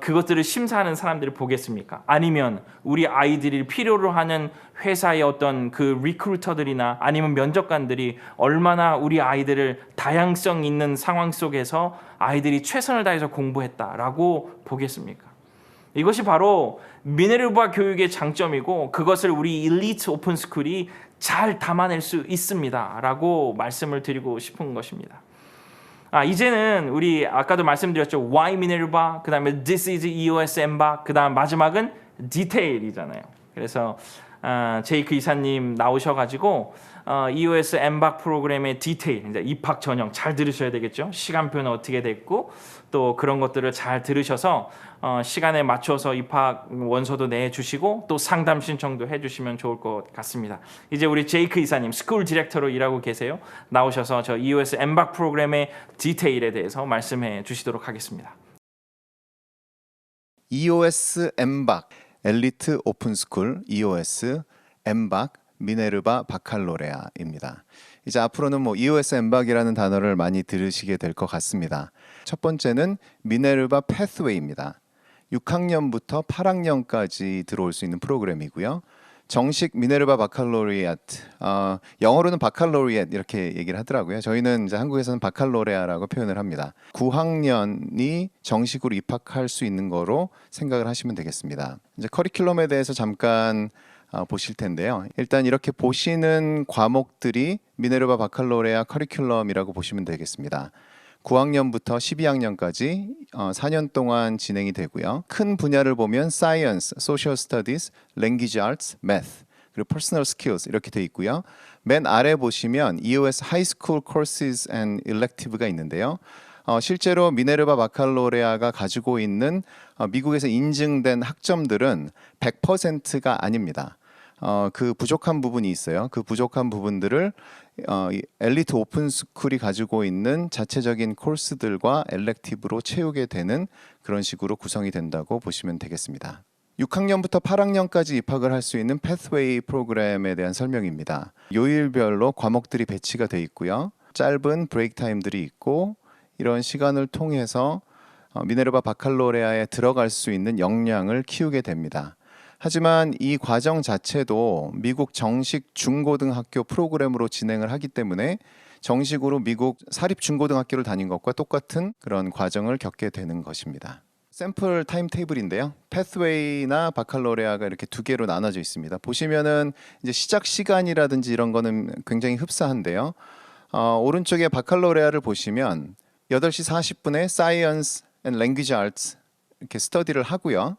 그것들을 심사하는 사람들을 보겠습니까? 아니면 우리 아이들이 필요로 하는 회사의 어떤 그 리크루터들이나 아니면 면접관들이 얼마나 우리 아이들을 다양성 있는 상황 속에서 아이들이 최선을 다해서 공부했다라고 보겠습니까? 이것이 바로 미네르바 교육의 장점이고, 그것을 우리 일리트 오픈스쿨이 잘 담아낼 수 있습니다 라고 말씀을 드리고 싶은 것입니다. 이제는 우리 아까도 말씀드렸죠. Why Minerva, 그 다음에 This is EOS Embark, 그 다음 마지막은 Detail이잖아요. 그래서 제이크 이사님 나오셔가지고 EOS Embark 프로그램의 디테일, 이제 입학 전형 잘 들으셔야 되겠죠. 시간표는 어떻게 됐고 또 그런 것들을 잘 들으셔서 시간에 맞춰서 입학 원서도 내주시고 또 상담 신청도 해주시면 좋을 것 같습니다. 이제 우리 제이크 이사님 스쿨 디렉터로 일하고 계세요. 나오셔서 저 EOS Embark 프로그램의 디테일에 대해서 말씀해 주시도록 하겠습니다. EOS Embark 엘리트 오픈스쿨 EOS Embark 미네르바 바칼로레아입니다. 이제 앞으로는 EOS Embark이라는 단어를 많이 들으시게 될 것 같습니다. 첫 번째는 미네르바 패스웨이입니다. 6학년부터 8학년까지 들어올 수 있는 프로그램이고요. 정식 미네르바 바칼로리앗, 영어로는 바칼로리앗 이렇게 얘기를 하더라고요. 저희는 이제 한국에서는 바칼로레아라고 표현을 합니다. 9학년이 정식으로 입학할 수 있는 거로 생각을 하시면 되겠습니다. 이제 커리큘럼에 대해서 잠깐 보실 텐데요. 일단 이렇게 보시는 과목들이 미네르바 바칼로레아 커리큘럼이라고 보시면 되겠습니다. 9학년부터 12학년까지 4년 동안 진행이 되고요. 큰 분야를 보면 Science, Social Studies, Language Arts, Math, 그리고 Personal Skills 이렇게 돼 있고요. 맨 아래 보시면 EOS High School Courses and Elective가 있는데요. 실제로 미네르바 바칼로레아가 가지고 있는 미국에서 인증된 학점들은 100%가 아닙니다. 그 부족한 부분이 있어요. 그 부족한 부분들을 엘리트 오픈스쿨이 가지고 있는 자체적인 코र्स들과 엘렉티브로 채우게 되는 그런 식으로 구성이 된다고 보시면 되겠습니다. 6학년부터 8학년까지 입학을 할 수 있는 패스웨이 프로그램에 대한 설명입니다. 요일별로 과목들이 배치가 돼 있고요. 짧은 브레이크 타임들이 있고 이런 시간을 통해서 미네르바 바칼로레아에 들어갈 수 있는 역량을 키우게 됩니다. 하지만 이 과정 자체도 미국 정식 중고등학교 프로그램으로 진행을 하기 때문에 정식으로 미국 사립 중고등학교를 다닌 것과 똑같은 그런 과정을 겪게 되는 것입니다. 샘플 타임 테이블인데요. 패스웨이나 바칼로레아가 이렇게 두 개로 나눠져 있습니다. 보시면은 이제 시작 시간이라든지 이런 거는 굉장히 흡사한데요. 오른쪽에 바칼로레아를 보시면 8시 40분에 Science and Language Arts 이렇게 스터디를 하고요.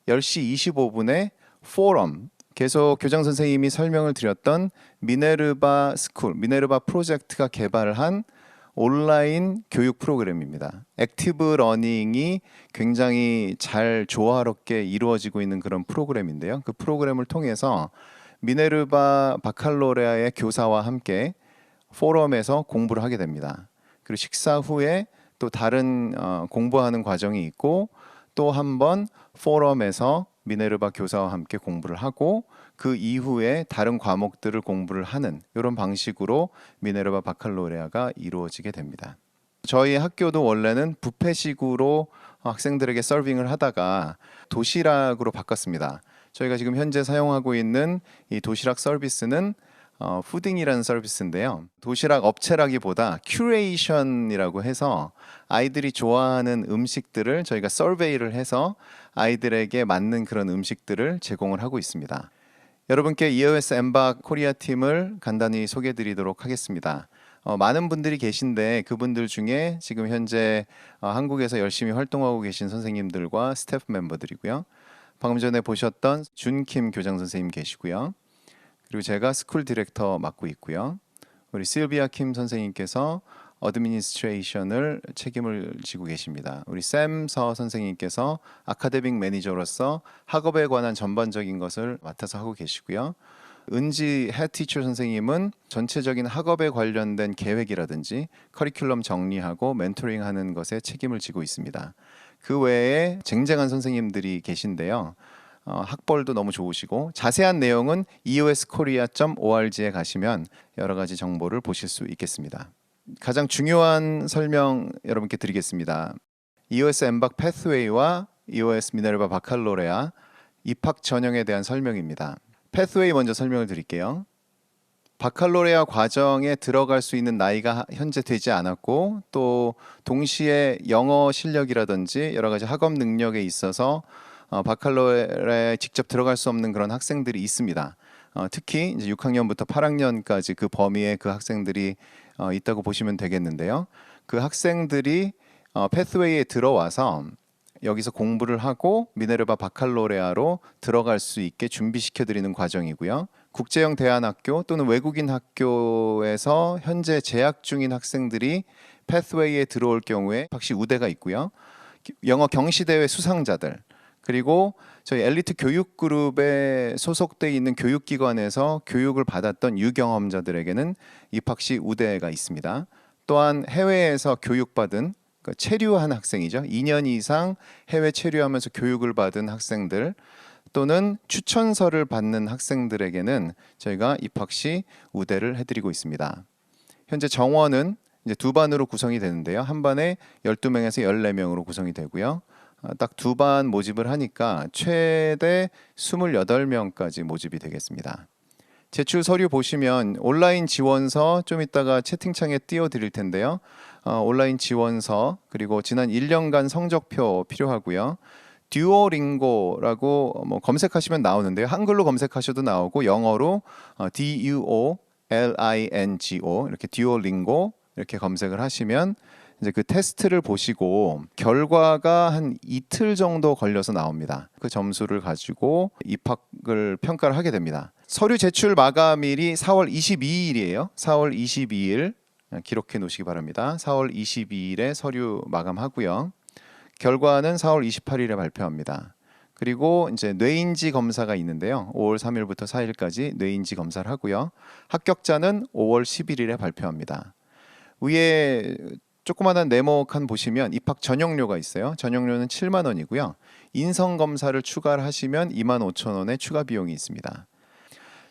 10시 25분에 포럼, 계속 교장 선생님이 설명을 드렸던 미네르바 스쿨, 미네르바 프로젝트가 개발한 온라인 교육 프로그램입니다. 액티브 러닝이 굉장히 잘 조화롭게 이루어지고 있는 그런 프로그램인데요. 그 프로그램을 통해서 미네르바 바칼로레아의 교사와 함께 포럼에서 공부를 하게 됩니다. 그리고 식사 후에 또 다른 공부하는 과정이 있고 또 한 번 포럼에서 미네르바 교사와 함께 공부를 하고 그 이후에 다른 과목들을 공부를 하는 이런 방식으로 미네르바 바칼로레아가 이루어지게 됩니다. 저희 학교도 원래는 뷔페식으로 학생들에게 서빙을 하다가 도시락으로 바꿨습니다. 저희가 지금 현재 사용하고 있는 이 도시락 서비스는 푸딩이라는 서비스인데요. 도시락 업체라기보다 큐레이션이라고 해서 아이들이 좋아하는 음식들을 저희가 서베이를 해서 아이들에게 맞는 그런 음식들을 제공을 하고 있습니다. 여러분께 EOS 엠박 코리아 팀을 간단히 소개해 드리도록 하겠습니다. 많은 분들이 계신데 그분들 중에 지금 현재 한국에서 열심히 활동하고 계신 선생님들과 스태프 멤버들이고요. 방금 전에 보셨던 준킴 교장 선생님 계시고요. 그리고 제가 스쿨 디렉터 맡고 있고요. 우리 실비아 킴 선생님께서 어드미니스트레이션을 책임을 지고 계십니다. 우리 샘서 선생님께서 아카데믹 매니저로서 학업에 관한 전반적인 것을 맡아서 하고 계시고요. 은지 헤드티처 선생님은 전체적인 학업에 관련된 계획이라든지 커리큘럼 정리하고 멘토링하는 것에 책임을 지고 있습니다. 그 외에 쟁쟁한 선생님들이 계신데요. 학벌도 너무 좋으시고 자세한 내용은 eoskorea.org에 가시면 여러 가지 정보를 보실 수 있겠습니다. 가장 중요한 설명 여러분께 드리겠습니다. EOS 엠박 패스웨이와 EOS 미네르바 바칼로레아 입학 전형에 대한 설명입니다. 패스웨이 먼저 설명을 드릴게요. 바칼로레아 과정에 들어갈 수 있는 나이가 현재 되지 않았고 또 동시에 영어 실력이라든지 여러 가지 학업 능력에 있어서 바칼로레아에 직접 들어갈 수 없는 그런 학생들이 있습니다. 특히 이제 6학년부터 8학년까지 그 범위에 그 학생들이 있다고 보시면 되겠는데요. 그 학생들이 패스웨이에 들어와서 여기서 공부를 하고 미네르바 바칼로레아로 들어갈 수 있게 준비시켜 드리는 과정이고요. 국제형 대안학교 또는 외국인 학교에서 현재 재학 중인 학생들이 패스웨이에 들어올 경우에 박시 우대가 있고요. 영어 경시대회 수상자들 그리고 저희 엘리트 교육 그룹에 소속돼 있는 교육기관에서 교육을 받았던 유경험자들에게는 입학 시 우대가 있습니다. 또한 해외에서 교육받은 체류한 학생이죠. 2년 이상 해외 체류하면서 교육을 받은 학생들 또는 추천서를 받는 학생들에게는 저희가 입학 시 우대를 해드리고 있습니다. 현재 정원은 이제 두 반으로 구성이 되는데요. 한 반에 12명에서 14명으로 구성이 되고요. 딱 두 반 모집을 하니까 최대 28명까지 모집이 되겠습니다. 제출 서류 보시면 온라인 지원서 좀 이따가 채팅창에 띄워드릴 텐데요. 온라인 지원서 그리고 지난 1년간 성적표 필요하고요. 듀오링고라고 검색하시면 나오는데요. 한글로 검색하셔도 나오고 영어로 DUOLINGO 이렇게 듀오링고 이렇게 검색을 하시면 이제 그 테스트를 보시고 결과가 한 이틀 정도 걸려서 나옵니다. 그 점수를 가지고 입학을 평가를 하게 됩니다. 서류 제출 마감일이 4월 22일이에요. 4월 22일 기록해 놓으시기 바랍니다. 4월 22일에 서류 마감하고요. 결과는 4월 28일에 발표합니다. 그리고 이제 뇌인지 검사가 있는데요. 5월 3일부터 4일까지 뇌인지 검사를 하고요. 합격자는 5월 11일에 발표합니다. 위에 조그마한 네모칸 보시면 입학 전용료가 있어요. 전용료는 7만 원이고요. 인성 검사를 추가를 하시면 2만 5천 원의 추가 비용이 있습니다.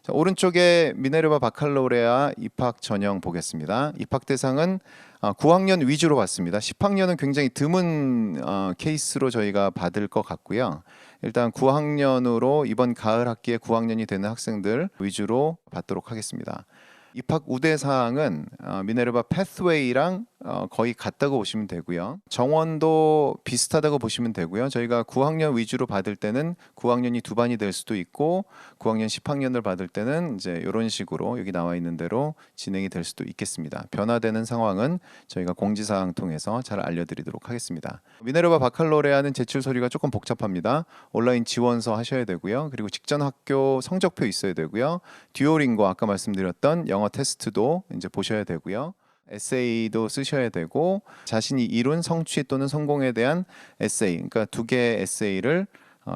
자, 오른쪽에 미네르바 바칼로레아 입학 전형 보겠습니다. 입학 대상은 9학년 위주로 봤습니다. 10학년은 굉장히 드문 케이스로 저희가 받을 것 같고요. 일단 9학년으로 이번 가을 학기에 9학년이 되는 학생들 위주로 받도록 하겠습니다. 입학 우대 사항은 미네르바 패스웨이랑 거의 같다고 보시면 되고요. 정원도 비슷하다고 보시면 되고요. 저희가 9학년 위주로 받을 때는 9학년이 두 반이 될 수도 있고 9학년 10학년을 받을 때는 이제 이런 식으로 여기 나와 있는 대로 진행이 될 수도 있겠습니다. 변화되는 상황은 저희가 공지사항 통해서 잘 알려드리도록 하겠습니다. 미네르바 바칼로레아는 제출 서류가 조금 복잡합니다. 온라인 지원서 하셔야 되고요. 그리고 직전 학교 성적표 있어야 되고요. 듀오링고 아까 말씀드렸던 영어 테스트도 이제 보셔야 되고요. 에세이도 쓰셔야 되고 자신이 이룬 성취 또는 성공에 대한 에세이, 그러니까 2개의 에세이를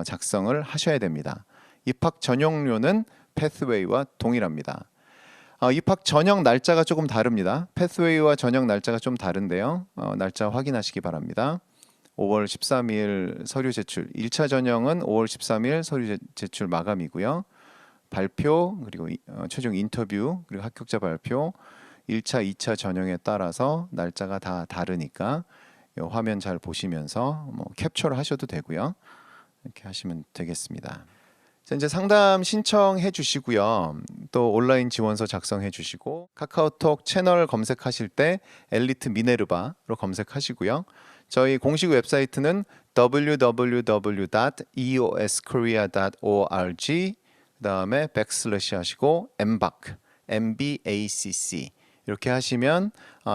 작성을 하셔야 됩니다. 입학 전형료는 패스웨이와 동일합니다. 입학 전형 날짜가 조금 다릅니다. 패스웨이와 전형 날짜가 좀 다른데요. 날짜 확인하시기 바랍니다. 5월 13일 서류 제출, 1차 전형은 5월 13일 서류 제출 마감이고요. 발표, 그리고 최종 인터뷰, 그리고 합격자 발표, 1차, 2차 전형에 따라서 날짜가 다 다르니까 이 화면 잘 보시면서 캡처를 하셔도 되고요. 이렇게 하시면 되겠습니다. 자, 이제 상담 신청해 주시고요. 또 온라인 지원서 작성해 주시고 카카오톡 채널 검색하실 때 엘리트 미네르바로 검색하시고요. 저희 공식 웹사이트는 www.eoskorea.org 그다음에 백슬래시 하시고 mbacc 이렇게 하시면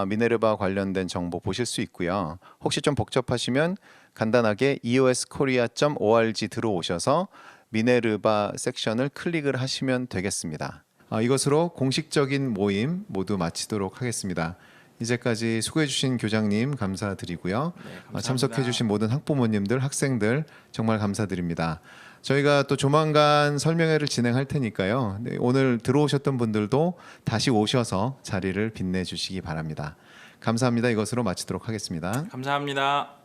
미네르바 관련된 정보 보실 수 있고요. 혹시 좀 복잡하시면 간단하게 eoskorea.org 들어오셔서 미네르바 섹션을 클릭을 하시면 되겠습니다. 이것으로 공식적인 모임 모두 마치도록 하겠습니다. 이제까지 수고해 주신 교장님 감사드리고요. 감사합니다. 참석해 주신 모든 학부모님들, 학생들 정말 감사드립니다. 저희가 또 조만간 설명회를 진행할 테니까요. 네, 오늘 들어오셨던 분들도 다시 오셔서 자리를 빛내주시기 바랍니다. 감사합니다. 이것으로 마치도록 하겠습니다. 감사합니다.